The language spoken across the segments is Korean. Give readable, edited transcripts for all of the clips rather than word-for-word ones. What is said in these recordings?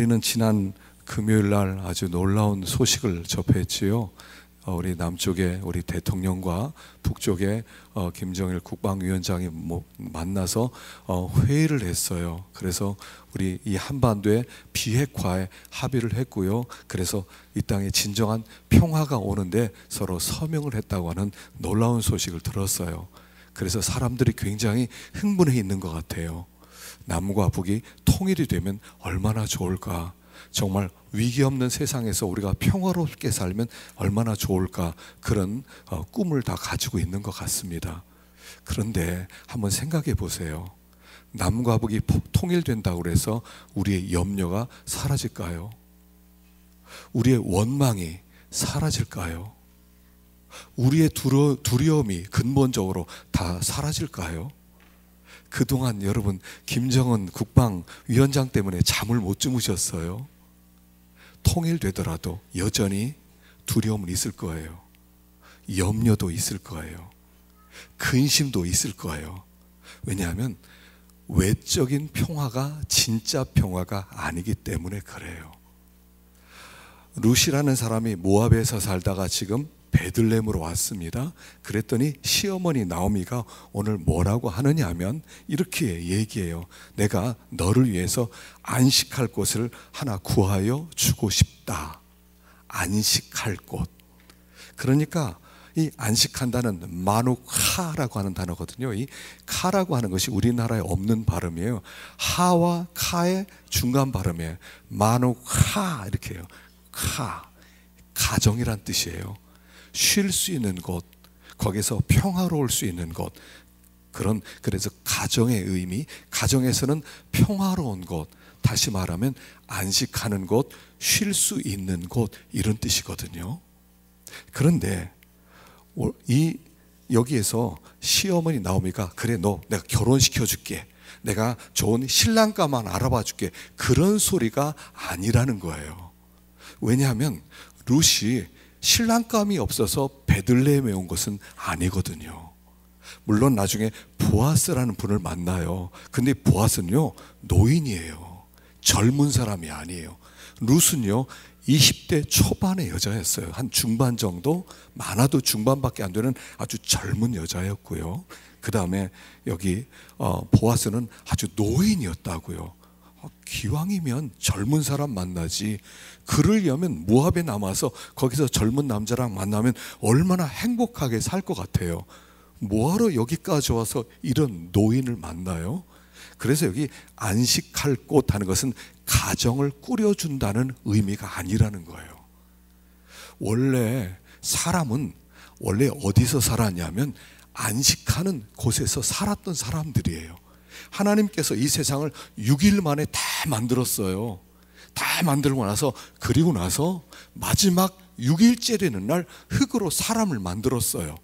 우리는 지난 금요일 날 아주 놀라운 소식을 접했지요. 우리 남쪽에 우리 대통령과 북쪽에 김정일 국방위원장이 만나서 회의를 했어요. 그래서 우리 이 한반도의 비핵화에 합의를 했고요. 그래서 이 땅에 진정한 평화가 오는데 서로 서명을 했다고 하는 놀라운 소식을 들었어요. 그래서 사람들이 굉장히 흥분해 있는 것 같아요. 남과 북이 통일이 되면 얼마나 좋을까. 정말 위기 없는 세상에서 우리가 평화롭게 살면 얼마나 좋을까. 그런 꿈을 다 가지고 있는 것 같습니다. 그런데 한번 생각해 보세요. 남과 북이 통일된다고 해서 우리의 염려가 사라질까요? 우리의 원망이 사라질까요? 우리의 두려움이 근본적으로 다 사라질까요? 그동안 여러분 김정은 국방위원장 때문에 잠을 못 주무셨어요. 통일되더라도 여전히 두려움은 있을 거예요. 염려도 있을 거예요. 근심도 있을 거예요. 왜냐하면 외적인 평화가 진짜 평화가 아니기 때문에 그래요. 룻이라는 사람이 모압에서 살다가 지금 베들레헴으로 왔습니다. 그랬더니 시어머니 나오미가 오늘 뭐라고 하느냐 하면 이렇게 얘기해요. 내가 너를 위해서 안식할 곳을 하나 구하여 주고 싶다. 안식할 곳. 그러니까 이 안식한다는 마누카라고 하는 단어거든요. 이 카라고 하는 것이 우리나라에 없는 발음이에요. 하와 카의 중간 발음이에요. 마누카 이렇게 해요. 카. 가정이란 뜻이에요. 쉴 수 있는 곳, 거기서 평화로울 수 있는 곳. 그래서 가정의 의미, 가정에서는 평화로운 곳, 다시 말하면 안식하는 곳, 쉴 수 있는 곳, 이런 뜻이거든요. 그런데 여기에서 시어머니 나오미가 그래 너 내가 결혼시켜 줄게, 내가 좋은 신랑감만 알아봐 줄게, 그런 소리가 아니라는 거예요. 왜냐하면 룻이 신랑감이 없어서 베들레헴에 온 것은 아니거든요. 물론 나중에 보아스라는 분을 만나요. 근데 보아스는요 노인이에요. 젊은 사람이 아니에요. 룻은요 20대 초반의 여자였어요. 한 중반 정도, 많아도 중반밖에 안 되는 아주 젊은 여자였고요. 그 다음에 여기 보아스는 아주 노인이었다고요. 기왕이면 젊은 사람 만나지, 그러려면 모압에 남아서 거기서 젊은 남자랑 만나면 얼마나 행복하게 살 것 같아요. 뭐하러 여기까지 와서 이런 노인을 만나요? 그래서 여기 안식할 곳 하는 것은 가정을 꾸려준다는 의미가 아니라는 거예요. 원래 사람은 어디서 살았냐면 안식하는 곳에서 살았던 사람들이에요. 하나님께서 이 세상을 6일 만에 다 만들었어요. 다 만들고 나서, 그리고 나서 마지막 6일째 되는 날 흙으로 사람을 만들었어요.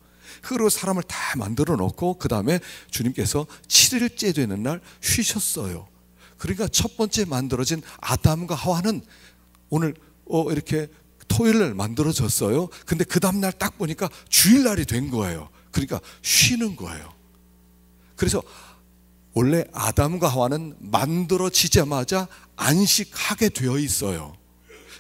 흙으로 사람을 다 만들어 놓고 그 다음에 주님께서 7일째 되는 날 쉬셨어요. 그러니까 첫 번째 만들어진 아담과 하와는 오늘 이렇게 토요일날 만들어졌어요. 근데 그 다음날 딱 보니까 주일날이 된 거예요. 그러니까 쉬는 거예요. 그래서 원래 아담과 하와는 만들어지자마자 안식하게 되어 있어요.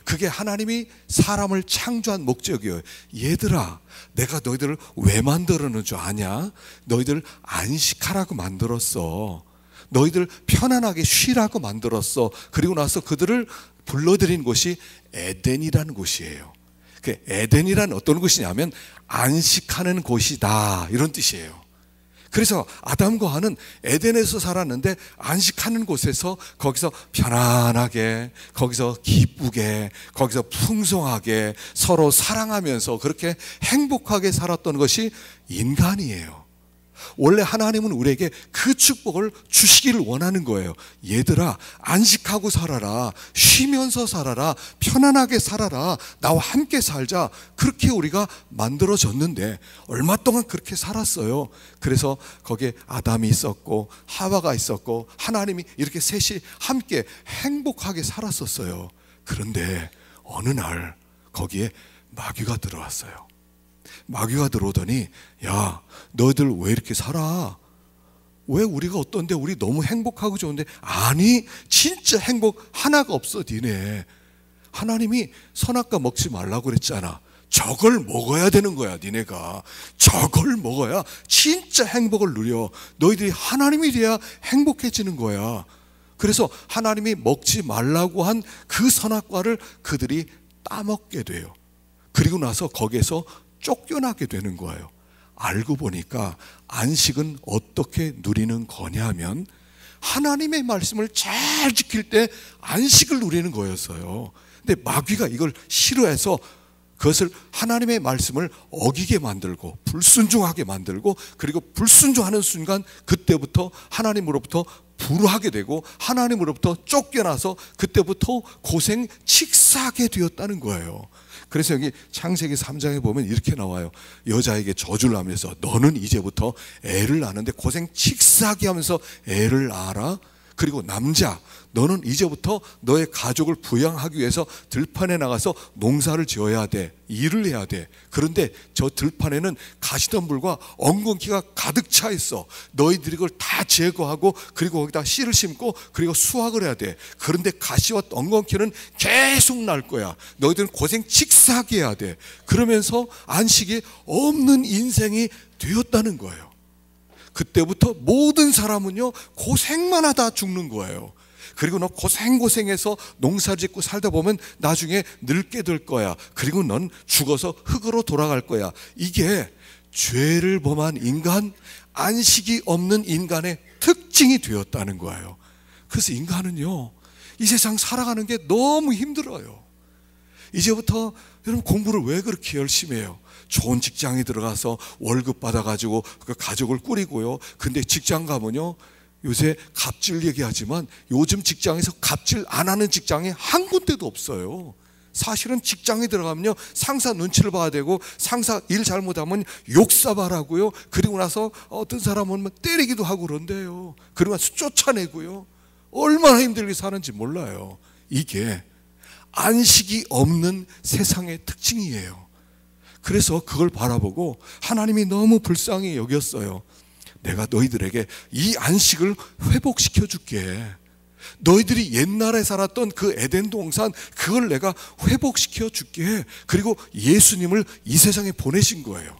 그게 하나님이 사람을 창조한 목적이에요. 얘들아, 내가 너희들을 왜 만들었는 줄 아냐? 너희들 안식하라고 만들었어. 너희들 편안하게 쉬라고 만들었어. 그리고 나서 그들을 불러들인 곳이 에덴이라는 곳이에요. 그 에덴이란 어떤 곳이냐면 안식하는 곳이다, 이런 뜻이에요. 그래서 아담과 하와는 에덴에서 살았는데 안식하는 곳에서, 거기서 편안하게, 거기서 기쁘게, 거기서 풍성하게 서로 사랑하면서 그렇게 행복하게 살았던 것이 인간이에요. 원래 하나님은 우리에게 그 축복을 주시기를 원하는 거예요. 얘들아, 안식하고 살아라, 쉬면서 살아라, 편안하게 살아라, 나와 함께 살자. 그렇게 우리가 만들어졌는데 얼마 동안 그렇게 살았어요. 그래서 거기에 아담이 있었고 하와가 있었고 하나님이 이렇게 셋이 함께 행복하게 살았었어요. 그런데 어느 날 거기에 마귀가 들어왔어요. 마귀가 들어오더니, 야, 너희들 왜 이렇게 살아? 왜 우리가 어떤데 우리 너무 행복하고 좋은데, 아니 진짜 행복 하나가 없어 니네. 하나님이 선악과 먹지 말라고 그랬잖아. 저걸 먹어야 되는 거야. 니네가 저걸 먹어야 진짜 행복을 누려. 너희들이 하나님이 돼야 행복해지는 거야. 그래서 하나님이 먹지 말라고 한 그 선악과를 그들이 따먹게 돼요. 그리고 나서 거기에서 쫓겨나게 되는 거예요. 알고 보니까 안식은 어떻게 누리는 거냐면 하나님의 말씀을 잘 지킬 때 안식을 누리는 거였어요. 근데 마귀가 이걸 싫어해서 그것을 하나님의 말씀을 어기게 만들고 불순종하게 만들고, 그리고 불순종하는 순간 그때부터 하나님으로부터 불하게 되고 하나님으로부터 쫓겨나서 그때부터 고생 칙사하게 되었다는 거예요. 그래서 여기 창세기 3장에 보면 이렇게 나와요. 여자에게 저주를 하면서 너는 이제부터 애를 낳는데 고생 칙사하게 하면서 애를 낳아라. 그리고 남자, 너는 이제부터 너의 가족을 부양하기 위해서 들판에 나가서 농사를 지어야 돼. 일을 해야 돼. 그런데 저 들판에는 가시덤불과 엉겅퀴가 가득 차 있어. 너희들이 그걸 다 제거하고 그리고 거기다 씨를 심고 그리고 수확을 해야 돼. 그런데 가시와 엉겅퀴는 계속 날 거야. 너희들은 고생 칙사하게 해야 돼. 그러면서 안식이 없는 인생이 되었다는 거예요. 그때부터 모든 사람은요 고생만 하다 죽는 거예요. 그리고 너 고생해서 농사 짓고 살다 보면 나중에 늙게 될 거야. 그리고 넌 죽어서 흙으로 돌아갈 거야. 이게 죄를 범한 인간, 안식이 없는 인간의 특징이 되었다는 거예요. 그래서 인간은요 이 세상 살아가는 게 너무 힘들어요. 이제부터 여러분 공부를 왜 그렇게 열심히 해요? 좋은 직장에 들어가서 월급 받아가지고 그 가족을 꾸리고요. 근데 직장 가면요 요새 갑질 얘기하지만 요즘 직장에서 갑질 안 하는 직장이 한 군데도 없어요. 사실은 직장에 들어가면요 상사 눈치를 봐야 되고 상사 일 잘못하면 욕사발하고요. 그리고 나서 어떤 사람은 때리기도 하고 그런데요. 그리고 나서 쫓아내고요. 얼마나 힘들게 사는지 몰라요. 이게 안식이 없는 세상의 특징이에요. 그래서 그걸 바라보고 하나님이 너무 불쌍히 여겼어요. 내가 너희들에게 이 안식을 회복시켜 줄게. 너희들이 옛날에 살았던 그 에덴 동산 그걸 내가 회복시켜 줄게. 그리고 예수님을 이 세상에 보내신 거예요.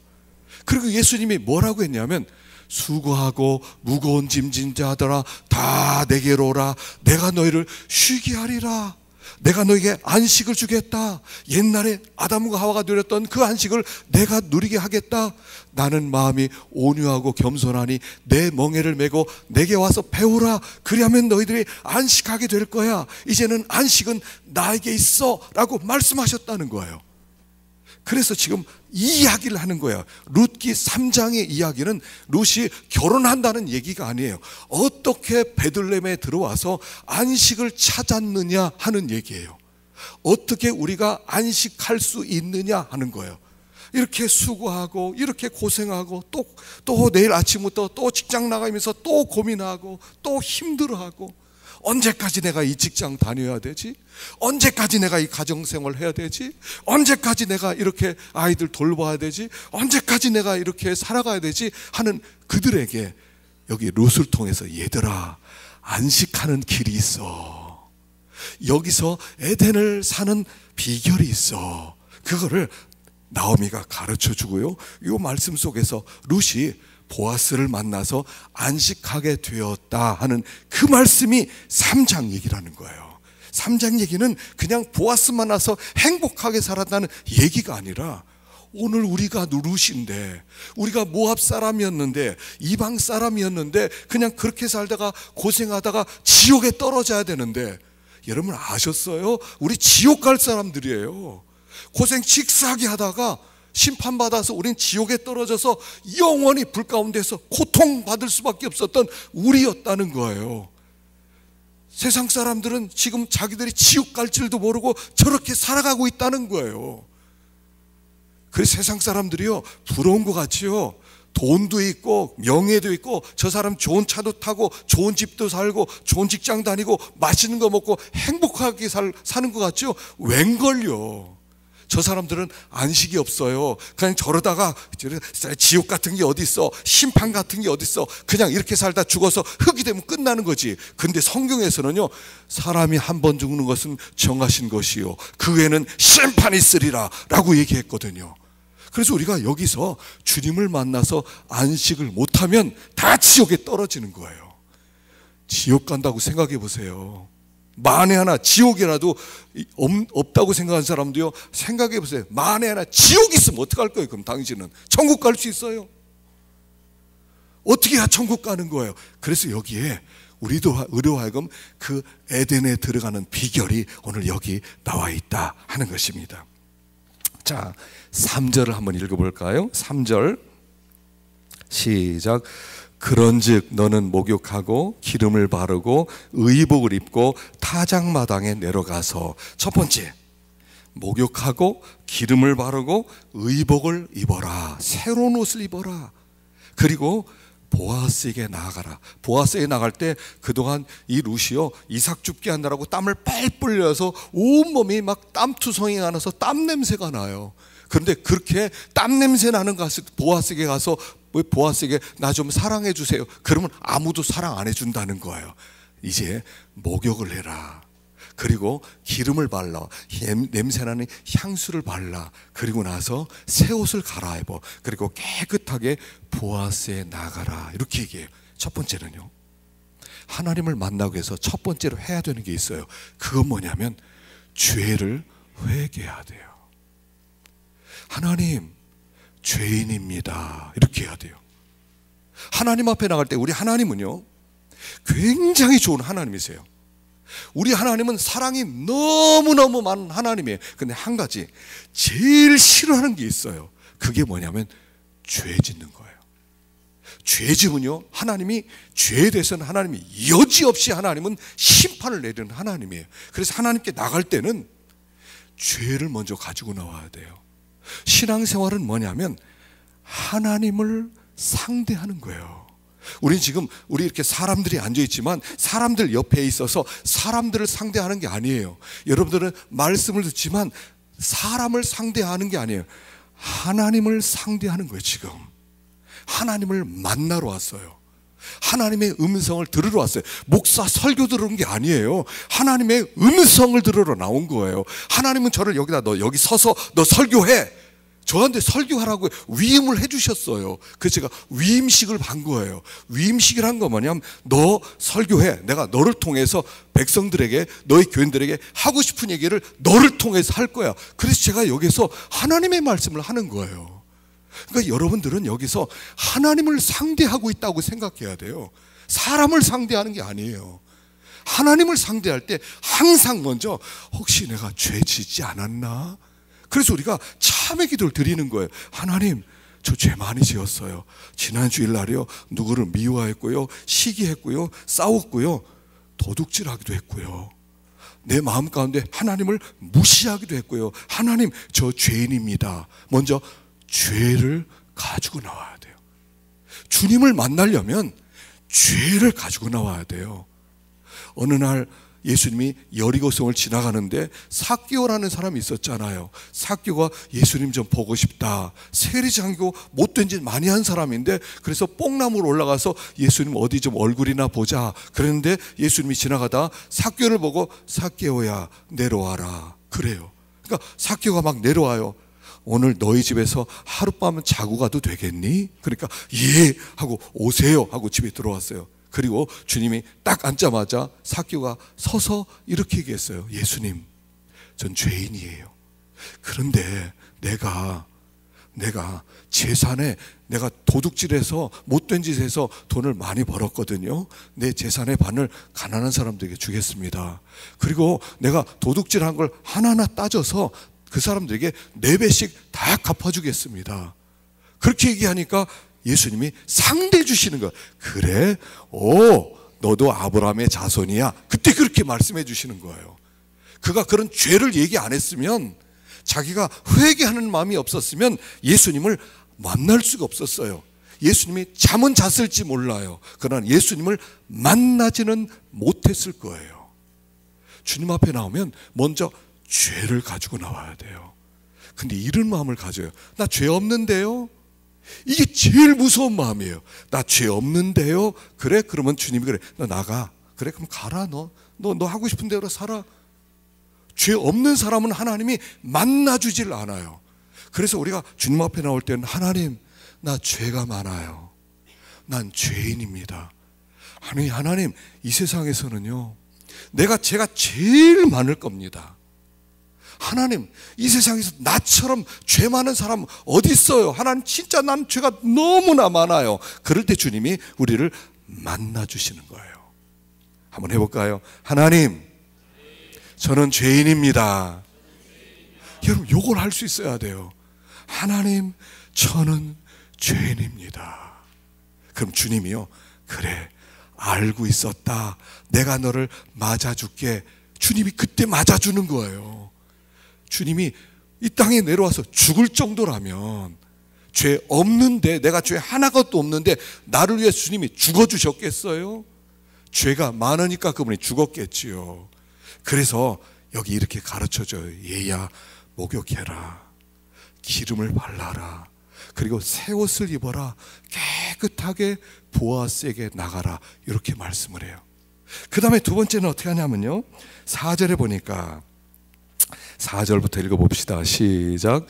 그리고 예수님이 뭐라고 했냐면 수고하고 무거운 짐진 자들아 다 내게로 오라. 내가 너희를 쉬게 하리라. 내가 너에게 안식을 주겠다. 옛날에 아담과 하와가 누렸던 그 안식을 내가 누리게 하겠다. 나는 마음이 온유하고 겸손하니 내 멍에를 메고 내게 와서 배우라. 그리하면 너희들이 안식하게 될 거야. 이제는 안식은 나에게 있어 라고 말씀하셨다는 거예요. 그래서 지금 이 이야기를 하는 거예요. 룻기 3장의 이야기는 룻이 결혼한다는 얘기가 아니에요. 어떻게 베들레헴에 들어와서 안식을 찾았느냐 하는 얘기예요. 어떻게 우리가 안식할 수 있느냐 하는 거예요. 이렇게 수고하고 이렇게 고생하고 또 내일 아침부터 또 직장 나가면서 또 고민하고 또 힘들어하고 언제까지 내가 이 직장 다녀야 되지? 언제까지 내가 이 가정생활 해야 되지? 언제까지 내가 이렇게 아이들 돌봐야 되지? 언제까지 내가 이렇게 살아가야 되지? 하는 그들에게 여기 룻을 통해서 얘들아 안식하는 길이 있어. 여기서 에덴을 사는 비결이 있어. 그거를 나오미가 가르쳐 주고요. 이 말씀 속에서 룻이 보아스를 만나서 안식하게 되었다 하는 그 말씀이 3장 얘기라는 거예요. 3장 얘기는 그냥 보아스 만나서 행복하게 살았다는 얘기가 아니라 오늘 우리가 룻인데 우리가 모압 사람이었는데 이방 사람이었는데 그냥 그렇게 살다가 고생하다가 지옥에 떨어져야 되는데 여러분 아셨어요? 우리 지옥 갈 사람들이에요. 고생 칙사하게 하다가 심판받아서 우린 지옥에 떨어져서 영원히 불 가운데서 고통받을 수밖에 없었던 우리였다는 거예요. 세상 사람들은 지금 자기들이 지옥 갈 줄도 모르고 저렇게 살아가고 있다는 거예요. 그래서 세상 사람들이요 부러운 것 같지요. 돈도 있고 명예도 있고 저 사람 좋은 차도 타고 좋은 집도 살고 좋은 직장 다니고 맛있는 거 먹고 행복하게 사는 것 같죠. 웬걸요. 저 사람들은 안식이 없어요. 그냥 저러다가 지옥 같은 게 어디 있어, 심판 같은 게 어디 있어, 그냥 이렇게 살다 죽어서 흙이 되면 끝나는 거지. 근데 성경에서는요, 사람이 한 번 죽는 것은 정하신 것이요 그 후에는 심판이 있으리라 라고 얘기했거든요. 그래서 우리가 여기서 주님을 만나서 안식을 못하면 다 지옥에 떨어지는 거예요. 지옥 간다고 생각해 보세요. 만에 하나 지옥이라도 없다고 생각하는 사람도요, 생각해 보세요. 만에 하나 지옥 있으면 어떡할 거예요? 그럼 당신은 천국 갈 수 있어요? 어떻게 해야 천국 가는 거예요? 그래서 여기에 우리로 하여금 그 에덴에 들어가는 비결이 오늘 여기 나와 있다 하는 것입니다. 자, 3절을 한번 읽어볼까요? 3절 시작. 그런즉 너는 목욕하고 기름을 바르고 의복을 입고 타작마당에 내려가서, 첫 번째, 목욕하고 기름을 바르고 의복을 입어라. 새로운 옷을 입어라. 그리고 보아스에게 나아가라. 보아스에게 나갈 때 그동안 이 룻이요, 이삭 죽게 한다라고 땀을 빨 뿌려서 온몸이 막 땀투성이가 나서 땀 냄새가 나요. 그런데 그렇게 땀 냄새 나는 보아스에게 가서 보아스에게 나 좀 사랑해 주세요. 그러면 아무도 사랑 안 해준다는 거예요. 이제 목욕을 해라. 그리고 기름을 발라, 냄새나는 향수를 발라. 그리고 나서 새 옷을 갈아입어. 그리고 깨끗하게 보아스에 나가라. 이렇게 얘기해요. 첫 번째는요, 하나님을 만나기 위해서 첫 번째로 해야 되는 게 있어요. 그건 뭐냐면 죄를 회개해야 돼요. 하나님, 죄인입니다. 이렇게 해야 돼요. 하나님 앞에 나갈 때 우리 하나님은요, 굉장히 좋은 하나님이세요. 우리 하나님은 사랑이 너무너무 많은 하나님이에요. 근데 한 가지 제일 싫어하는 게 있어요. 그게 뭐냐면 죄 짓는 거예요. 죄 지면요, 하나님이 죄에 대해서는 하나님이 여지없이 하나님은 심판을 내리는 하나님이에요. 그래서 하나님께 나갈 때는 죄를 먼저 가지고 나와야 돼요. 신앙생활은 뭐냐면 하나님을 상대하는 거예요. 우리 지금 이렇게 사람들이 앉아 있지만 사람들 옆에 있어서 사람들을 상대하는 게 아니에요. 여러분들은 말씀을 듣지만 사람을 상대하는 게 아니에요. 하나님을 상대하는 거예요. 지금 하나님을 만나러 왔어요. 하나님의 음성을 들으러 왔어요. 목사 설교 들은 게 아니에요. 하나님의 음성을 들으러 나온 거예요. 하나님은 저를 너 여기 서서 너 설교해. 저한테 설교하라고 위임을 해주셨어요. 그래서 제가 위임식을 한 거예요. 위임식이란 거 뭐냐면 너 설교해. 내가 너를 통해서 백성들에게, 너희 교인들에게 하고 싶은 얘기를 너를 통해서 할 거야. 그래서 제가 여기서 하나님의 말씀을 하는 거예요. 그러니까 여러분들은 여기서 하나님을 상대하고 있다고 생각해야 돼요. 사람을 상대하는 게 아니에요. 하나님을 상대할 때 항상 먼저 혹시 내가 죄 짓지 않았나? 그래서 우리가 참회 기도를 드리는 거예요. 하나님, 저 죄 많이 지었어요. 지난 주일날이요, 누구를 미워했고요, 시기했고요, 싸웠고요, 도둑질하기도 했고요, 내 마음 가운데 하나님을 무시하기도 했고요. 하나님, 저 죄인입니다. 먼저 죄를 가지고 나와야 돼요. 주님을 만나려면 죄를 가지고 나와야 돼요. 어느 날 예수님이 여리고성을 지나가는데 삭개오라는 사람이 있었잖아요. 삭개오가 예수님 좀 보고 싶다. 세리장이고 못된 짓 많이 한 사람인데, 그래서 뽕나무로 올라가서 예수님 어디 좀 얼굴이나 보자. 그랬는데 예수님이 지나가다 삭개오를 보고 삭개오야 내려와라. 그래요. 그러니까 삭개오가 막 내려와요. 오늘 너희 집에서 하룻밤은 자고 가도 되겠니? 그러니까 예 하고 오세요 하고 집에 들어왔어요. 그리고 주님이 딱 앉자마자 삭개오가 서서 이렇게 얘기했어요. 예수님, 전 죄인이에요. 그런데 내가 재산에 내가 도둑질해서 못된 짓해서 돈을 많이 벌었거든요. 내 재산의 반을 가난한 사람들에게 주겠습니다. 그리고 내가 도둑질한 걸 하나하나 따져서 그 사람들에게 4배씩 다 갚아주겠습니다. 그렇게 얘기하니까 예수님이 상대해 주시는 거예요. 그래? 너도 아브라함의 자손이야. 그때 그렇게 말씀해 주시는 거예요. 그가 그런 죄를 얘기 안 했으면, 자기가 회개하는 마음이 없었으면 예수님을 만날 수가 없었어요. 예수님이 잠은 잤을지 몰라요. 그러나 예수님을 만나지는 못했을 거예요. 주님 앞에 나오면 먼저 죄를 가지고 나와야 돼요. 근데 이런 마음을 가져요. 나 죄 없는데요? 이게 제일 무서운 마음이에요. 나 죄 없는데요? 그래? 그러면 주님이 그래. 너 나가. 그래? 그럼 가라. 너 하고 싶은 대로 살아. 죄 없는 사람은 하나님이 만나주질 않아요. 그래서 우리가 주님 앞에 나올 때는 하나님, 나 죄가 많아요. 난 죄인입니다. 아니, 하나님, 이 세상에서는요, 내가 죄가 제일 많을 겁니다. 하나님, 이 세상에서 나처럼 죄 많은 사람 어디 있어요? 하나님, 진짜 난 죄가 너무나 많아요. 그럴 때 주님이 우리를 만나주시는 거예요. 한번 해볼까요? 하나님, 저는 죄인입니다. 여러분, 요걸 할 수 있어야 돼요. 하나님, 저는 죄인입니다. 그럼 주님이요, 그래, 알고 있었다. 내가 너를 맞아줄게. 주님이 그때 맞아주는 거예요. 주님이 이 땅에 내려와서 죽을 정도라면, 죄 없는데, 내가 죄 하나것도 없는데 나를 위해 주님이 죽어주셨겠어요? 죄가 많으니까 그분이 죽었겠지요. 그래서 여기 이렇게 가르쳐줘요. 얘야, 목욕해라, 기름을 발라라, 그리고 새 옷을 입어라, 깨끗하게 보아스에게 나가라, 이렇게 말씀을 해요. 그 다음에 두 번째는 어떻게 하냐면요, 4절에 보니까, 4절부터 읽어봅시다. 시작.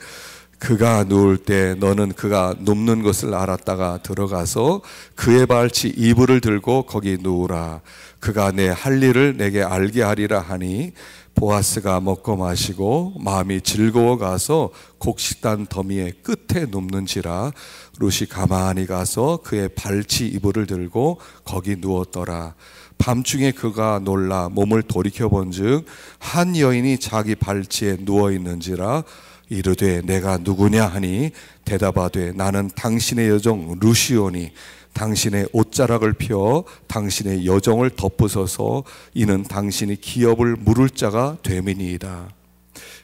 그가 누울 때 너는 그가 눕는 것을 알았다가 들어가서 그의 발치 이불을 들고 거기 누우라. 그가 내 할 일을 내게 알게 하리라 하니, 보아스가 먹고 마시고 마음이 즐거워 가서 곡식단 더미의 끝에 눕는지라. 룻이 가만히 가서 그의 발치 이불을 들고 거기 누웠더라. 밤중에 그가 놀라 몸을 돌이켜본즉 한 여인이 자기 발치에 누워있는지라. 이르되 내가 누구냐 하니 대답하되 나는 당신의 여종 루시오니 당신의 옷자락을 펴 당신의 여정을 덮으소서. 이는 당신이 기업을 물을 자가 됨이니이다.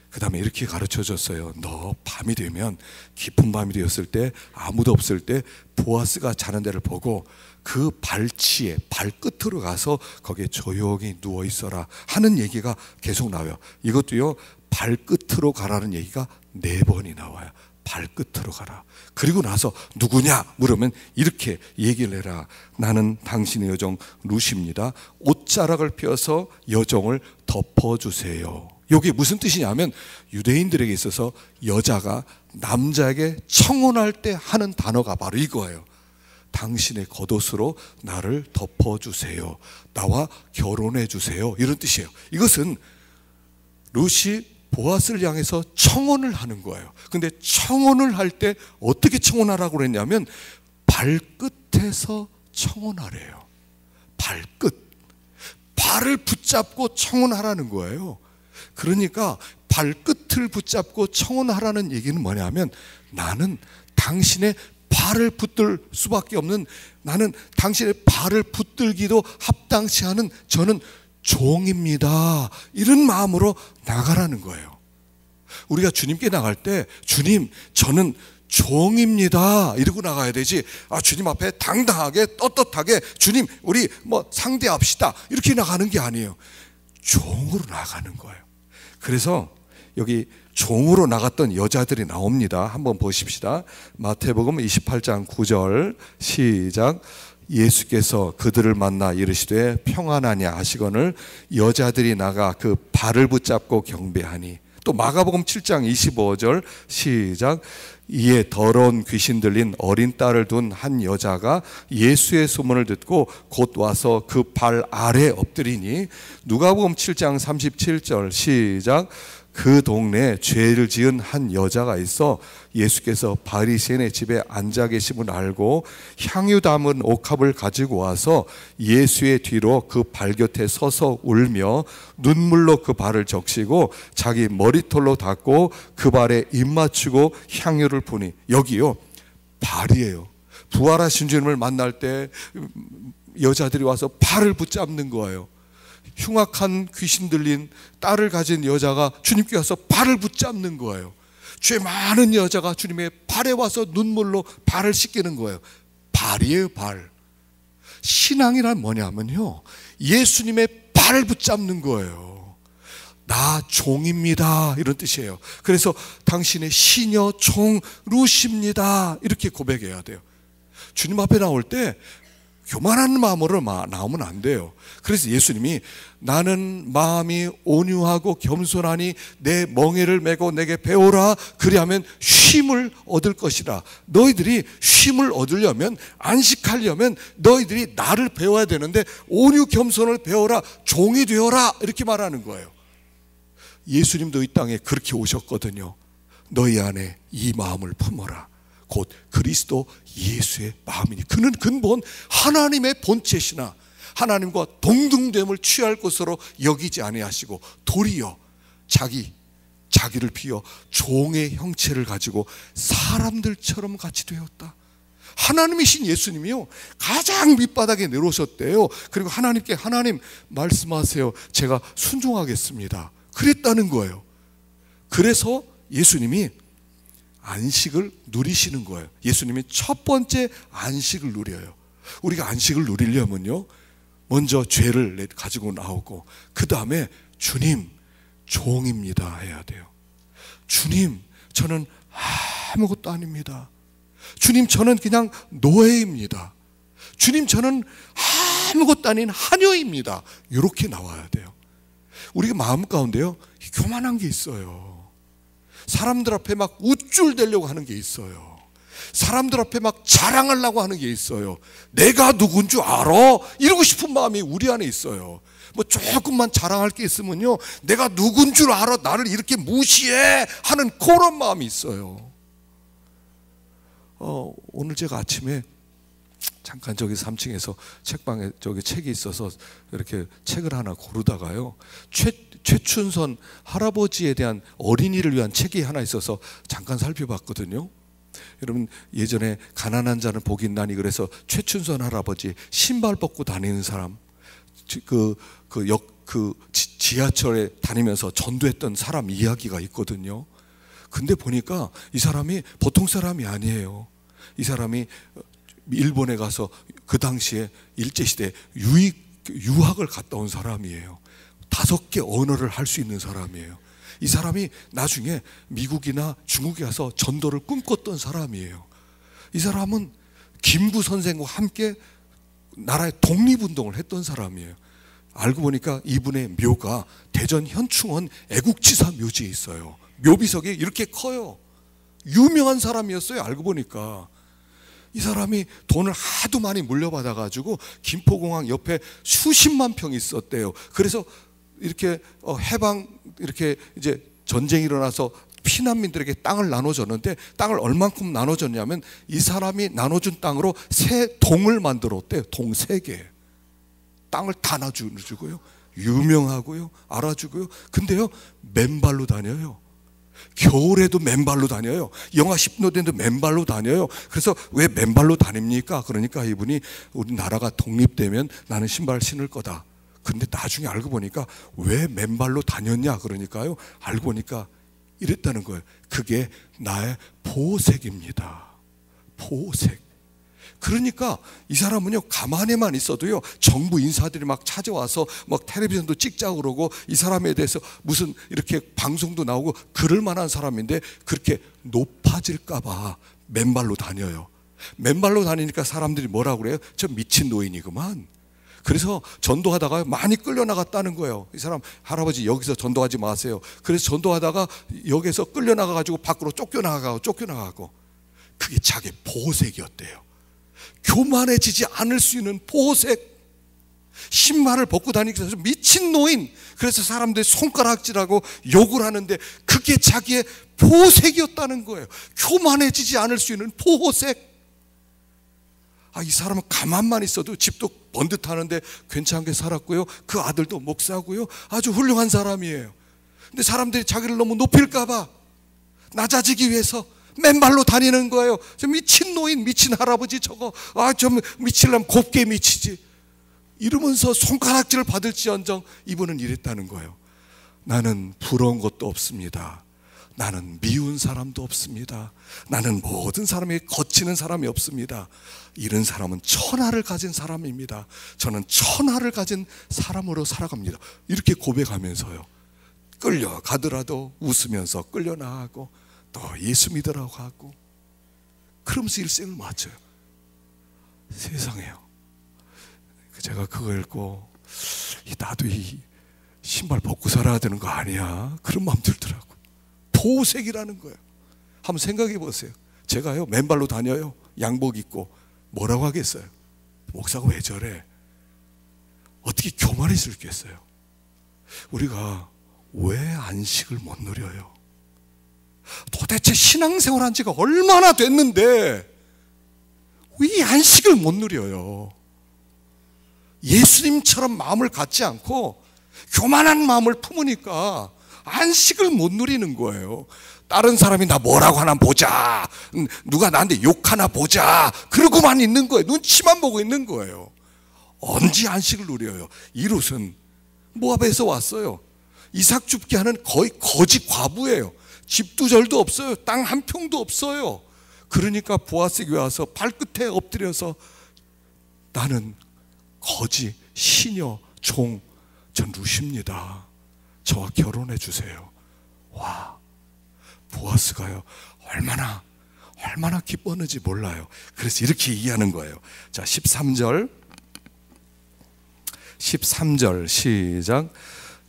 그 다음에 이렇게 가르쳐줬어요. 너 밤이 되면, 깊은 밤이 되었을 때, 아무도 없을 때 보아스가 자는 데를 보고 그 발치에 발끝으로 가서 거기에 조용히 누워 있어라 하는 얘기가 계속 나와요. 이것도요, 발끝으로 가라는 얘기가 4번이 나와요. 발끝으로 가라. 그리고 나서 누구냐 물으면 이렇게 얘기를 해라. 나는 당신의 여종 룻입니다. 옷자락을 펴서 여종을 덮어주세요. 이게 무슨 뜻이냐면, 유대인들에게 있어서 여자가 남자에게 청혼할 때 하는 단어가 바로 이거예요. 당신의 겉옷으로 나를 덮어주세요. 나와 결혼해주세요. 이런 뜻이에요. 이것은 룻이 보아스를 향해서 청혼을 하는 거예요. 근데 청혼을 할 때 어떻게 청혼하라고 그랬냐면, 발끝에서 청혼하래요. 발끝. 발을 붙잡고 청혼하라는 거예요. 그러니까 발끝을 붙잡고 청혼하라는 얘기는 뭐냐면, 나는 당신의 발을 붙들 수밖에 없는, 나는 당신의 발을 붙들기도 합당치 않은 저는 종입니다. 이런 마음으로 나가라는 거예요. 우리가 주님께 나갈 때, 주님, 저는 종입니다, 이러고 나가야 되지, 주님 앞에 당당하게 떳떳하게 주님 우리 상대합시다, 이렇게 나가는 게 아니에요. 종으로 나가는 거예요. 그래서 여기 종으로 나갔던 여자들이 나옵니다. 한번 보십시다. 마태복음 28장 9절 시작. 예수께서 그들을 만나 이르시되 평안하냐 하시거늘 여자들이 나가 그 발을 붙잡고 경배하니. 또 마가복음 7장 25절 시작. 이에 더러운 귀신 들린 어린 딸을 둔 한 여자가 예수의 소문을 듣고 곧 와서 그 발 아래 엎드리니. 누가복음 7장 37절 시작. 그 동네에 죄를 지은 한 여자가 있어 예수께서 바리새인의 집에 앉아 계심을 알고 향유 담은 옥합을 가지고 와서 예수의 뒤로 그 발 곁에 서서 울며 눈물로 그 발을 적시고 자기 머리털로 닦고 그 발에 입 맞추고 향유를 부니. 여기요, 발이에요. 부활하신 주님을 만날 때 여자들이 와서 발을 붙잡는 거예요. 흉악한 귀신 들린 딸을 가진 여자가 주님께 와서 발을 붙잡는 거예요. 죄 많은 여자가 주님의 발에 와서 눈물로 발을 씻기는 거예요. 발이에요, 발. 신앙이란 뭐냐면요, 예수님의 발을 붙잡는 거예요. 나 종입니다, 이런 뜻이에요. 그래서 당신의 시녀 종 루시입니다, 이렇게 고백해야 돼요. 주님 앞에 나올 때 교만한 마음으로 나오면 안 돼요. 그래서 예수님이 나는 마음이 온유하고 겸손하니 내 멍에를 메고 내게 배우라, 그리하면 쉼을 얻을 것이라. 너희들이 쉼을 얻으려면, 안식하려면 너희들이 나를 배워야 되는데 온유 겸손을 배워라, 종이 되어라, 이렇게 말하는 거예요. 예수님도 이 땅에 그렇게 오셨거든요. 너희 안에 이 마음을 품어라. 곧 그리스도 예수의 마음이니 그는 근본 하나님의 본체시나 하나님과 동등됨을 취할 것으로 여기지 아니하시고 도리어 자기를 비워 종의 형체를 가지고 사람들처럼 같이 되었다. 하나님이신 예수님이요, 가장 밑바닥에 내려오셨대요. 그리고 하나님께 하나님 말씀하세요, 제가 순종하겠습니다, 그랬다는 거예요. 그래서 예수님이 안식을 누리시는 거예요. 예수님이 첫 번째 안식을 누려요. 우리가 안식을 누리려면요, 먼저 죄를 가지고 나오고 그 다음에 주님 종입니다 해야 돼요. 주님 저는 아무것도 아닙니다. 주님 저는 그냥 노예입니다. 주님 저는 아무것도 아닌 하녀입니다. 이렇게 나와야 돼요. 우리가 마음 가운데요, 교만한 게 있어요. 사람들 앞에 막 우쭐대려고 하는 게 있어요. 사람들 앞에 막 자랑하려고 하는 게 있어요. 내가 누군 줄 알아? 이러고 싶은 마음이 우리 안에 있어요. 뭐 조금만 자랑할 게 있으면요, 내가 누군 줄 알아? 나를 이렇게 무시해? 하는 그런 마음이 있어요. 오늘 제가 아침에 잠깐 저기 3층에서 책방에 저기 책이 있어서 이렇게 책을 하나 고르다가요, 최춘선 할아버지에 대한 어린이를 위한 책이 하나 있어서 잠깐 살펴봤거든요. 여러분, 예전에 가난한 자는 복이 있나니 그래서 최춘선 할아버지 신발 벗고 다니는 사람, 지하철에 다니면서 전도했던 사람 이야기가 있거든요. 근데 보니까 이 사람이 보통 사람이 아니에요. 이 사람이 일본에 가서 그 당시에 일제시대 유학을 갔다 온 사람이에요. 5개 언어를 할 수 있는 사람이에요. 이 사람이 나중에 미국이나 중국에 가서 전도를 꿈꿨던 사람이에요. 이 사람은 김구 선생과 함께 나라의 독립운동을 했던 사람이에요. 알고 보니까 이분의 묘가 대전 현충원 애국지사 묘지에 있어요. 묘비석이 이렇게 커요. 유명한 사람이었어요. 알고 보니까 이 사람이 돈을 하도 많이 물려받아가지고 김포공항 옆에 수십만 평이 있었대요. 그래서 이렇게 해방, 이렇게 이제 전쟁이 일어나서 피난민들에게 땅을 나눠줬는데, 땅을 얼만큼 나눠줬냐면 이 사람이 나눠준 땅으로 새 동을 만들었대요. 동 3개. 땅을 다 나눠주고요, 유명하고요, 알아주고요. 근데요, 맨발로 다녀요. 겨울에도 맨발로 다녀요. 영하 10도인데도 맨발로 다녀요. 그래서 왜 맨발로 다닙니까? 그러니까 이분이 우리나라가 독립되면 나는 신발 신을 거다. 근데 나중에 알고 보니까 왜 맨발로 다녔냐 그러니까요, 알고 보니까 이랬다는 거예요. 그게 나의 보호색입니다. 보호색. 그러니까 이 사람은요, 가만히만 있어도요, 정부 인사들이 막 찾아와서 막 텔레비전도 찍자고 그러고, 이 사람에 대해서 무슨 이렇게 방송도 나오고 그럴 만한 사람인데 그렇게 높아질까봐 맨발로 다녀요. 맨발로 다니니까 사람들이 뭐라고 그래요? 저 미친 노인이구만. 그래서 전도하다가 많이 끌려나갔다는 거예요. 이 사람, 할아버지 여기서 전도하지 마세요. 그래서 전도하다가 여기서 끌려나가가지고 밖으로 쫓겨나가고 그게 자기 보호색이었대요. 교만해지지 않을 수 있는 보호색. 신발을 벗고 다니기 위해서 미친 노인. 그래서 사람들이 손가락질하고 욕을 하는데 그게 자기의 보호색이었다는 거예요. 교만해지지 않을 수 있는 보호색. 이 사람은 가만만 있어도 집도 번듯하는데 괜찮게 살았고요, 그 아들도 목사고요, 아주 훌륭한 사람이에요. 근데 사람들이 자기를 너무 높일까봐 낮아지기 위해서 맨발로 다니는 거예요. 저 미친 노인, 미친 할아버지 저거, 좀 미치려면 곱게 미치지, 이러면서 손가락질을 받을지언정 이분은 이랬다는 거예요. 나는 부러운 것도 없습니다. 나는 미운 사람도 없습니다. 나는 모든 사람에게 거치는 사람이 없습니다. 이런 사람은 천하를 가진 사람입니다. 저는 천하를 가진 사람으로 살아갑니다. 이렇게 고백하면서요, 끌려가더라도 웃으면서 끌려나가고 또 예수 믿으라고 하고 그러면서 일생을 마쳐요. 세상에요. 제가 그거 읽고 나도 이 신발 벗고 살아야 되는 거 아니야? 그런 마음 들더라고. 도색이라는 거예요. 한번 생각해 보세요. 제가요 맨발로 다녀요. 양복 입고 뭐라고 하겠어요? 목사가 왜 저래? 어떻게 교만할 수 있겠어요? 우리가 왜 안식을 못 누려요? 도대체 신앙생활 한 지가 얼마나 됐는데 왜 이 안식을 못 누려요? 예수님처럼 마음을 갖지 않고 교만한 마음을 품으니까 안식을 못 누리는 거예요. 다른 사람이 나 뭐라고 하나 보자, 누가 나한테 욕하나 보자, 그러고만 있는 거예요. 눈치만 보고 있는 거예요. 언제 안식을 누려요? 이 룻은 모압에서 왔어요. 이삭 줍게 하는 거의 거지 과부예요. 집도 절도 없어요. 땅 한 평도 없어요. 그러니까 보아스에게 와서 발끝에 엎드려서 나는 거지 시녀 종 전 룻입니다. 저와 결혼해 주세요. 와, 보아스가요 얼마나 기뻤는지 몰라요. 그래서 이렇게 얘기하는 거예요. 자, 13절 시작.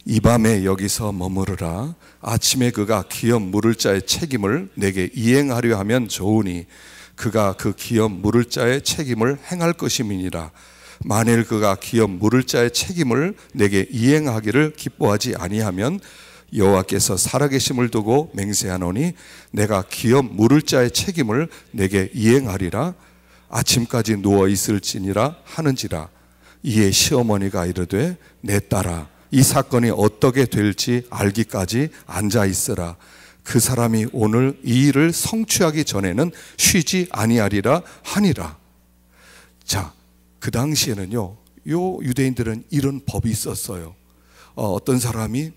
이 밤에 여기서 머무르라. 아침에 그가 기업 물을 자의 책임을 내게 이행하려 하면 좋으니 그가 그 기업 물을 자의 책임을 행할 것임이니라. 만일 그가 기업 물을 자의 책임을 내게 이행하기를 기뻐하지 아니하면 여호와께서 살아계심을 두고 맹세하노니 내가 기업 물을 자의 책임을 내게 이행하리라. 아침까지 누워 있을지니라 하는지라. 이에 시어머니가 이르되 내 딸아 이 사건이 어떻게 될지 알기까지 앉아 있으라. 그 사람이 오늘 이 일을 성취하기 전에는 쉬지 아니하리라 하니라. 자, 그 당시에는요 요 유대인들은 이런 법이 있었어요. 어떤 사람이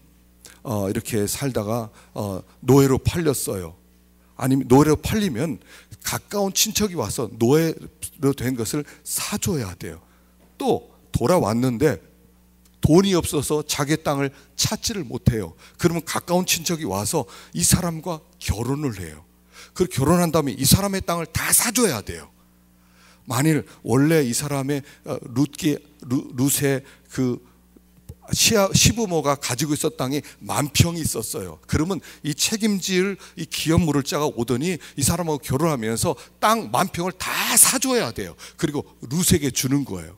이렇게 살다가 노예로 팔렸어요. 아니면 노예로 팔리면 가까운 친척이 와서 노예로 된 것을 사줘야 돼요. 또 돌아왔는데 돈이 없어서 자기 땅을 찾지를 못해요. 그러면 가까운 친척이 와서 이 사람과 결혼을 해요. 그 결혼한 다음에 이 사람의 땅을 다 사줘야 돼요. 만일 원래 이 사람의 룻의 그 시부모가 가지고 있었던 땅이 10,000평이 있었어요. 그러면 이 책임질 이 기업 물을 자가 오더니 이 사람하고 결혼하면서 땅 10,000평을 다 사줘야 돼요. 그리고 룻에게 주는 거예요.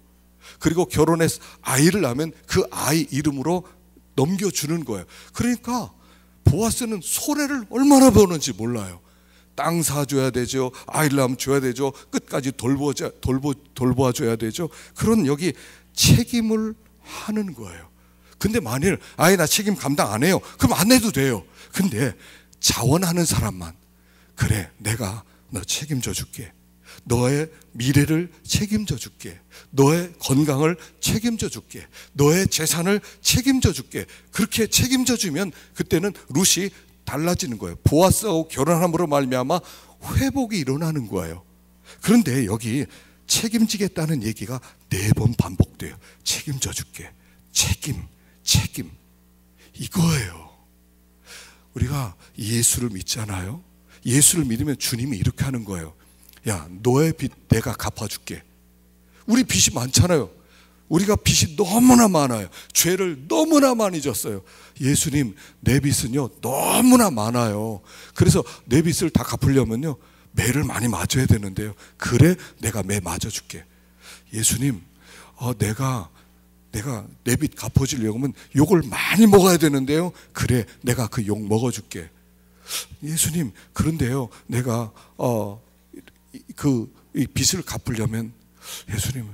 그리고 결혼해서 아이를 낳으면 그 아이 이름으로 넘겨주는 거예요. 그러니까 보아스는 손해를 얼마나 버는지 몰라요. 땅 사줘야 되죠. 아이를 낳으면 줘야 되죠. 끝까지 돌보아줘야 되죠. 그런 여기 책임을 하는 거예요. 근데 만일 나 책임 감당 안 해요. 그럼 안 해도 돼요. 근데 자원하는 사람만 그래 내가 너 책임져 줄게. 너의 미래를 책임져 줄게. 너의 건강을 책임져 줄게. 너의 재산을 책임져 줄게. 그렇게 책임져 주면 그때는 룻이 달라지는 거예요. 보아스하고 결혼함으로 말미암아 회복이 일어나는 거예요. 그런데 여기 책임지겠다는 얘기가 4번 반복돼요. 책임져 줄게. 책임 이거예요. 우리가 예수를 믿잖아요. 예수를 믿으면 주님이 이렇게 하는 거예요. 야, 너의 빚 내가 갚아줄게. 우리 빚이 많잖아요. 우리가 빚이 너무나 많아요. 죄를 너무나 많이 졌어요. 예수님, 내 빚은요 너무나 많아요. 그래서 내 빚을 다 갚으려면요 매를 많이 맞아야 되는데요. 그래, 내가 매 맞아줄게. 예수님, 내가 내 빚 갚아주려고 하면 욕을 많이 먹어야 되는데요. 그래, 내가 그 욕 먹어줄게. 예수님, 그런데요 내가 이 빚을 갚으려면 예수님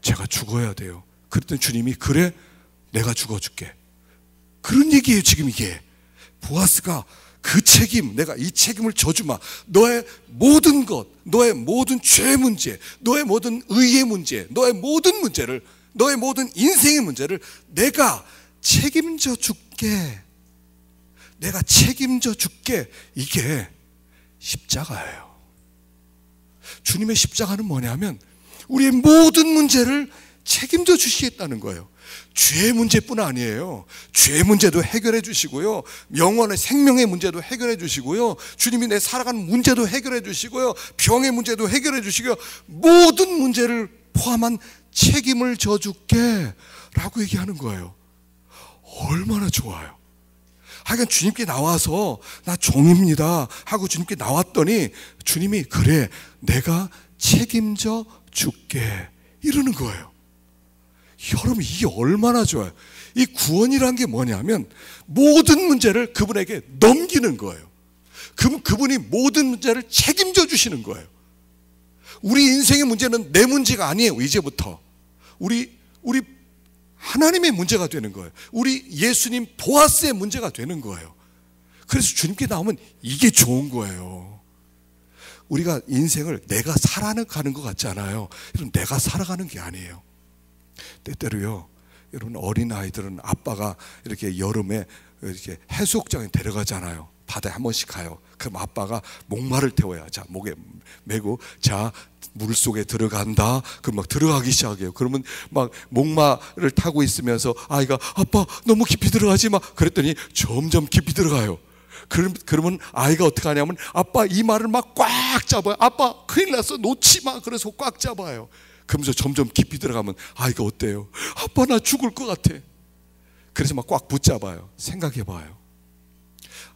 제가 죽어야 돼요. 그랬더니 주님이 그래 내가 죽어줄게. 그런 얘기예요. 지금 이게 보아스가 그 책임, 내가 이 책임을 져주마. 너의 모든 것, 너의 모든 죄 문제, 너의 모든 의의 문제, 너의 모든 문제를, 너의 모든 인생의 문제를 내가 책임져 줄게. 내가 책임져 줄게. 이게 십자가예요. 주님의 십자가는 뭐냐면 우리의 모든 문제를 책임져 주시겠다는 거예요. 죄의 문제뿐 아니에요. 죄의 문제도 해결해 주시고요, 영혼의 생명의 문제도 해결해 주시고요, 주님이 내 살아가는 문제도 해결해 주시고요, 병의 문제도 해결해 주시고요, 모든 문제를 포함한 책임을 져줄게 라고 얘기하는 거예요. 얼마나 좋아요. 하여간 주님께 나와서 나 종입니다 하고 주님께 나왔더니 주님이 그래 내가 책임져 줄게 이러는 거예요. 여러분, 이게 얼마나 좋아요. 이 구원이란 게 뭐냐면 모든 문제를 그분에게 넘기는 거예요. 그분이 모든 문제를 책임져 주시는 거예요. 우리 인생의 문제는 내 문제가 아니에요. 이제부터 우리 하나님의 문제가 되는 거예요. 우리 예수님 보아스의 문제가 되는 거예요. 그래서 주님께 나오면 이게 좋은 거예요. 우리가 인생을 내가 살아가는 것 같지 않아요. 여러분, 내가 살아가는 게 아니에요. 때때로요, 여러분, 어린아이들은 아빠가 이렇게 여름에 이렇게 해수욕장에 데려가잖아요. 바다에 한 번씩 가요. 그럼 아빠가 목마를 태워야, 자, 목에 메고, 자, 물속에 들어간다. 그럼 막 들어가기 시작해요. 그러면 막 목마를 타고 있으면서 아이가 아빠 너무 깊이 들어가지 마. 그랬더니 점점 깊이 들어가요. 그러면 아이가 어떻게 하냐면 아빠 이마를 막 꽉 잡아요. 아빠 큰일 났어, 놓지 마. 그래서 꽉 잡아요. 그러면서 점점 깊이 들어가면 아이가 어때요? 아빠 나 죽을 것 같아. 그래서 막 꽉 붙잡아요. 생각해봐요.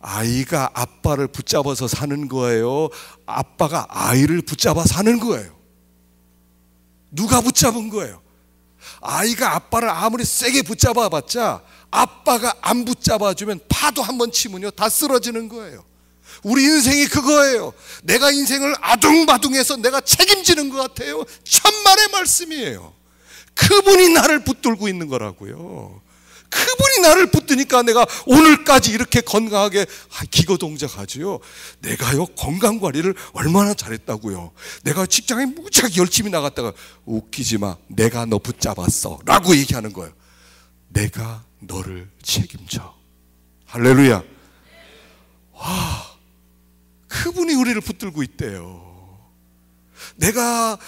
아이가 아빠를 붙잡아서 사는 거예요? 아빠가 아이를 붙잡아 사는 거예요? 누가 붙잡은 거예요? 아이가 아빠를 아무리 세게 붙잡아 봤자 아빠가 안 붙잡아주면 파도 한번 치면요 다 쓰러지는 거예요. 우리 인생이 그거예요. 내가 인생을 아둥바둥해서 내가 책임지는 것 같아요. 천만의 말씀이에요. 그분이 나를 붙들고 있는 거라고요. 그분이 나를 붙드니까 내가 오늘까지 이렇게 건강하게 기거동작하지요. 내가요 건강관리를 얼마나 잘했다고요. 내가 직장에 무지하게 열심히 나갔다가 웃기지 마, 내가 너 붙잡았어 라고 얘기하는 거예요. 내가 너를 책임져. 할렐루야. 와, 그분이 우리를 붙들고 있대요. 내가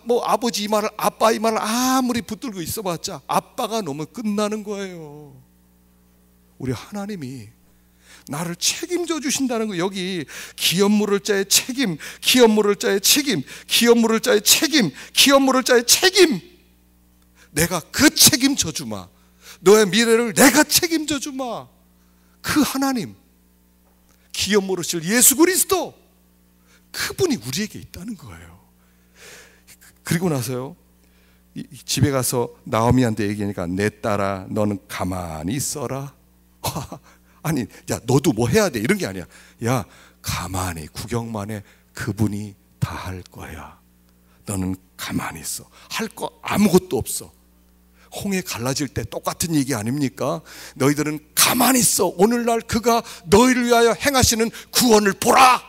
뭐 아버지 이마를, 아빠 이마를 아무리 붙들고 있어봤자 아빠가 너무 끝나는 거예요. 우리 하나님이 나를 책임져 주신다는 거. 여기 기업 물을 자의 책임, 기업 물을 자의 책임, 기업 물을 자의 책임, 기업 물을 자의 책임. 내가 그 책임져 주마. 너의 미래를 내가 책임져 주마. 그 하나님, 기업 물으실 예수 그리스도, 그분이 우리에게 있다는 거예요. 그리고 나서요, 집에 가서 나오미한테 얘기하니까 내 딸아 너는 가만히 있어라. 아니, 야 너도 뭐 해야 돼 이런 게 아니야. 야 가만히 구경만 해. 그분이 다 할 거야. 너는 가만히 있어. 할 거 아무것도 없어. 홍해 갈라질 때 똑같은 얘기 아닙니까? 너희들은 가만히 있어. 오늘날 그가 너희를 위하여 행하시는 구원을 보라.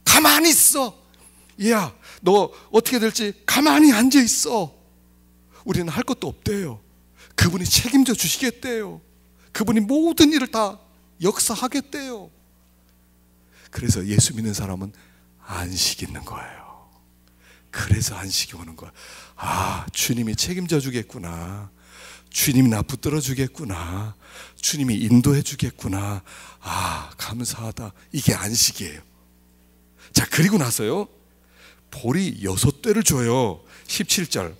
가만히 있어. 야, 너 어떻게 될지 가만히 앉아 있어. 우리는 할 것도 없대요. 그분이 책임져 주시겠대요. 그분이 모든 일을 다 역사하겠대요. 그래서 예수 믿는 사람은 안식이 있는 거예요. 그래서 안식이 오는 거야. 아, 주님이 책임져 주겠구나. 주님이 나 붙들어 주겠구나. 주님이 인도해 주겠구나. 아, 감사하다. 이게 안식이에요. 자, 그리고 나서요, 보리 6대를 줘요. 17절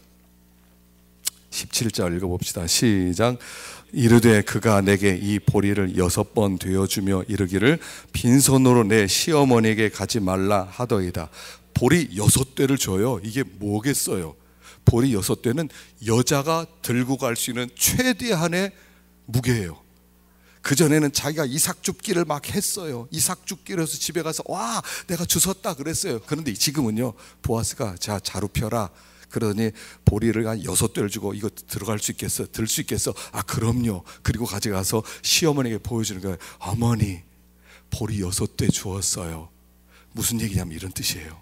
읽어봅시다. 시작. 이르되 그가 내게 이 보리를 6번 되어주며 이르기를 빈손으로 내 시어머니에게 가지 말라 하더이다. 보리 6대를 줘요. 이게 뭐겠어요? 보리 6대는 여자가 들고 갈 수 있는 최대한의 무게예요. 그전에는 자기가 이삭줍기를 막 했어요. 이삭줍기를 해서 집에 가서 와 내가 주웠다 그랬어요. 그런데 지금은요, 보아스가 자 자루 펴라 그러더니 보리를 한 6대를 주고 이거 들어갈 수 있겠어? 들 수 있겠어? 아 그럼요. 그리고 가져가서 시어머니에게 보여주는 거예요. 어머니 보리 6대 주었어요. 무슨 얘기냐면 이런 뜻이에요.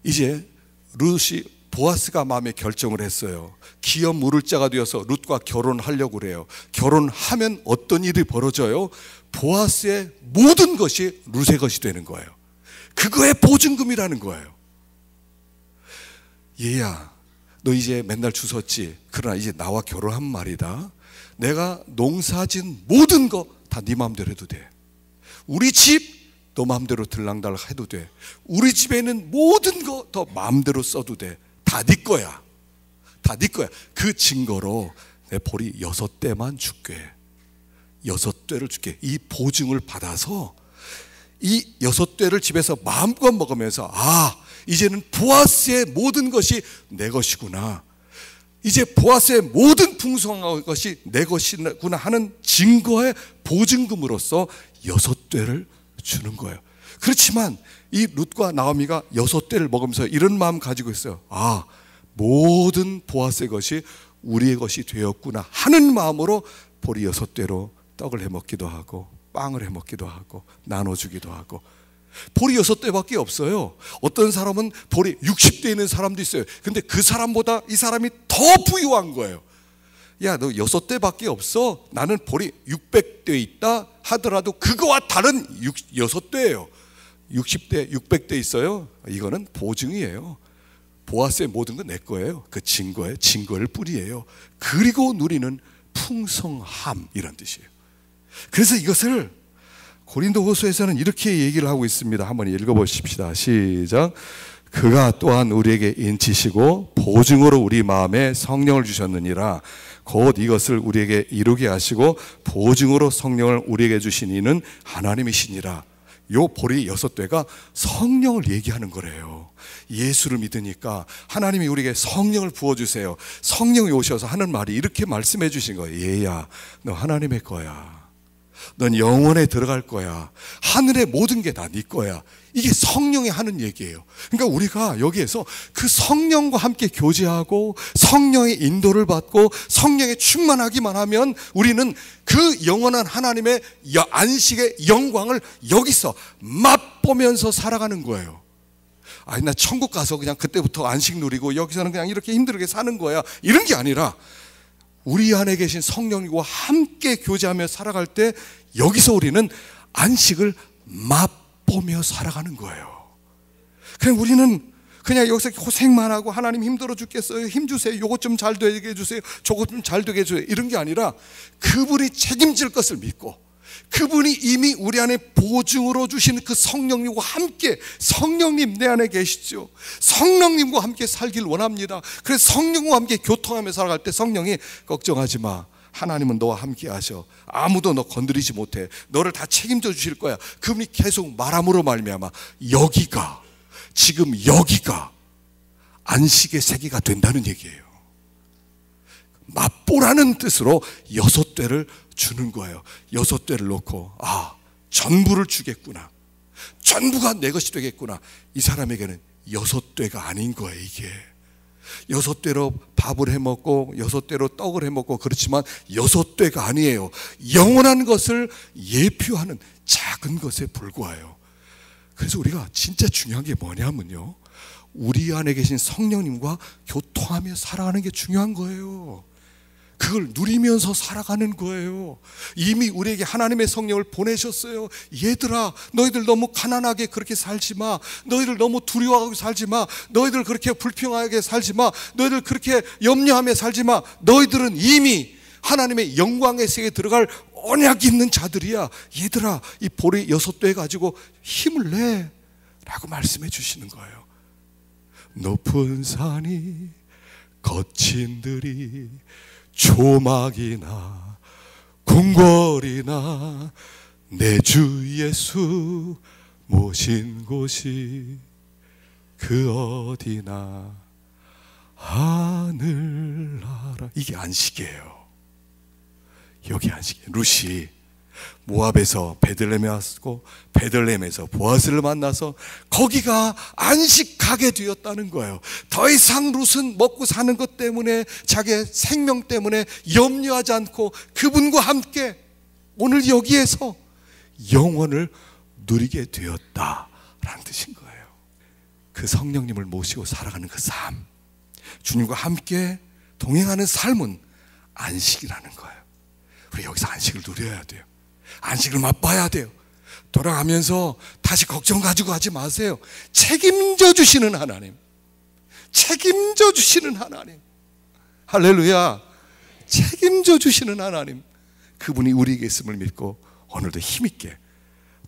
이제 보아스가 마음에 결정을 했어요. 기업 물을 자가 되어서 룻과 결혼하려고 그래요. 결혼하면 어떤 일이 벌어져요? 보아스의 모든 것이 룻의 것이 되는 거예요. 그거의 보증금이라는 거예요. 얘야, 너 이제 맨날 주웠지. 그러나 이제 나와 결혼한 말이다. 내가 농사진 모든 거 다 네 마음대로 해도 돼. 우리 집 너 마음대로 들랑달랑 해도 돼. 우리 집에 있는 모든 거 더 마음대로 써도 돼. 다 네 거야. 다 네 거야. 그 증거로 내 보리 6대만 줄게. 6대를 줄게. 이 보증을 받아서 이 6대를 집에서 마음껏 먹으면서 이제는 보아스의 모든 것이 내 것이구나. 이제 보아스의 모든 풍성한 것이 내 것이구나 하는 증거의 보증금으로서 6대를 주는 거예요. 그렇지만 이 룻과 나오미가 6대를 먹으면서 이런 마음 가지고 있어요. 모든 보아스의 것이 우리의 것이 되었구나 하는 마음으로 보리 6대로 떡을 해먹기도 하고 빵을 해먹기도 하고 나눠주기도 하고. 보리 6대밖에 없어요. 어떤 사람은 보리 60대 있는 사람도 있어요. 근데 그 사람보다 이 사람이 더 부유한 거예요. 야, 너 6대밖에 없어. 나는 보리 600대 있다 하더라도 그거와 다른 6대예요. 60대, 600대 있어요. 이거는 보증이에요. 보아스의 모든 건 내 거예요. 그 증거의 뿌리예요. 그리고 누리는 풍성함, 이런 뜻이에요. 그래서 이것을 고린도후서에서는 이렇게 얘기를 하고 있습니다. 한번 읽어보십시다. 시작. 그가 또한 우리에게 인치시고 보증으로 우리 마음에 성령을 주셨느니라. 곧 이것을 우리에게 이루게 하시고 보증으로 성령을 우리에게 주신 이는 하나님이시니라. 요 보리 6대가 성령을 얘기하는 거래요. 예수를 믿으니까 하나님이 우리에게 성령을 부어주세요. 성령이 오셔서 하는 말이 이렇게 말씀해 주신 거예요. 얘야, 너 하나님의 거야. 넌 영원에 들어갈 거야. 하늘의 모든 게 다 네 거야. 이게 성령이 하는 얘기예요. 그러니까 우리가 여기에서 그 성령과 함께 교제하고 성령의 인도를 받고 성령에 충만하기만 하면 우리는 그 영원한 하나님의 안식의 영광을 여기서 맛보면서 살아가는 거예요. 나 천국 가서 그냥 그때부터 안식 누리고 여기서는 그냥 이렇게 힘들게 사는 거야, 이런 게 아니라 우리 안에 계신 성령과 함께 교제하며 살아갈 때 여기서 우리는 안식을 맛보며 살아가는 거예요. 그냥 우리는 그냥 여기서 고생만 하고 하나님 힘들어 죽겠어요, 힘 주세요, 요것 좀 잘 되게 해주세요, 저것 좀 잘 되게 해주세요, 이런 게 아니라 그분이 책임질 것을 믿고 그분이 이미 우리 안에 보증으로 주신 그 성령님과 함께, 성령님 내 안에 계시죠. 성령님과 함께 살길 원합니다. 그래서 성령과 함께 교통하며 살아갈 때 성령이 걱정하지 마, 하나님은 너와 함께 하셔, 아무도 너 건드리지 못해, 너를 다 책임져 주실 거야. 그분이 계속 말함으로 말미암아 지금 여기가 안식의 세계가 된다는 얘기예요. 맛보라는 뜻으로 6대를 주는 거예요. 6대를 놓고 전부를 주겠구나, 전부가 내 것이 되겠구나. 이 사람에게는 6대가 아닌 거예요. 이게 6대로 밥을 해먹고 6대로 떡을 해먹고 그렇지만 6대가 아니에요. 영원한 것을 예표하는 작은 것에 불과해요. 그래서 우리가 진짜 중요한 게 뭐냐면요, 우리 안에 계신 성령님과 교통하며 살아가는 게 중요한 거예요. 그걸 누리면서 살아가는 거예요. 이미 우리에게 하나님의 성령을 보내셨어요. 얘들아, 너희들 너무 가난하게 그렇게 살지 마, 너희들 너무 두려워하고 살지 마, 너희들 그렇게 불평하게 살지 마, 너희들 그렇게 염려하며 살지 마. 너희들은 이미 하나님의 영광의 세계에 들어갈 언약이 있는 자들이야. 얘들아, 이 보리 6대 가지고 힘을 내 라고 말씀해 주시는 거예요. 높은 산이 거친 들이 조막이나 궁궐이나 내 주 예수 모신 곳이 그 어디나 하늘나라. 이게 안식이에요. 여기 안식이에요. 룻이 모압에서 베들레헴에 왔고 베들레헴에서 보아스를 만나서 거기가 안식하게 되었다는 거예요. 더 이상 룻은 먹고 사는 것 때문에, 자기의 생명 때문에 염려하지 않고 그분과 함께 오늘 여기에서 영원을 누리게 되었다라는 뜻인 거예요. 그 성령님을 모시고 살아가는 그 삶, 주님과 함께 동행하는 삶은 안식이라는 거예요. 우리 여기서 안식을 누려야 돼요. 안식을 맛봐야 돼요. 돌아가면서 다시 걱정 가지고 하지 마세요. 책임져 주시는 하나님, 책임져 주시는 하나님. 할렐루야. 책임져 주시는 하나님, 그분이 우리에게 있음을 믿고 오늘도 힘있게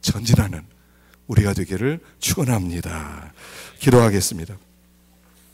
전진하는 우리가 되기를 축원합니다. 기도하겠습니다.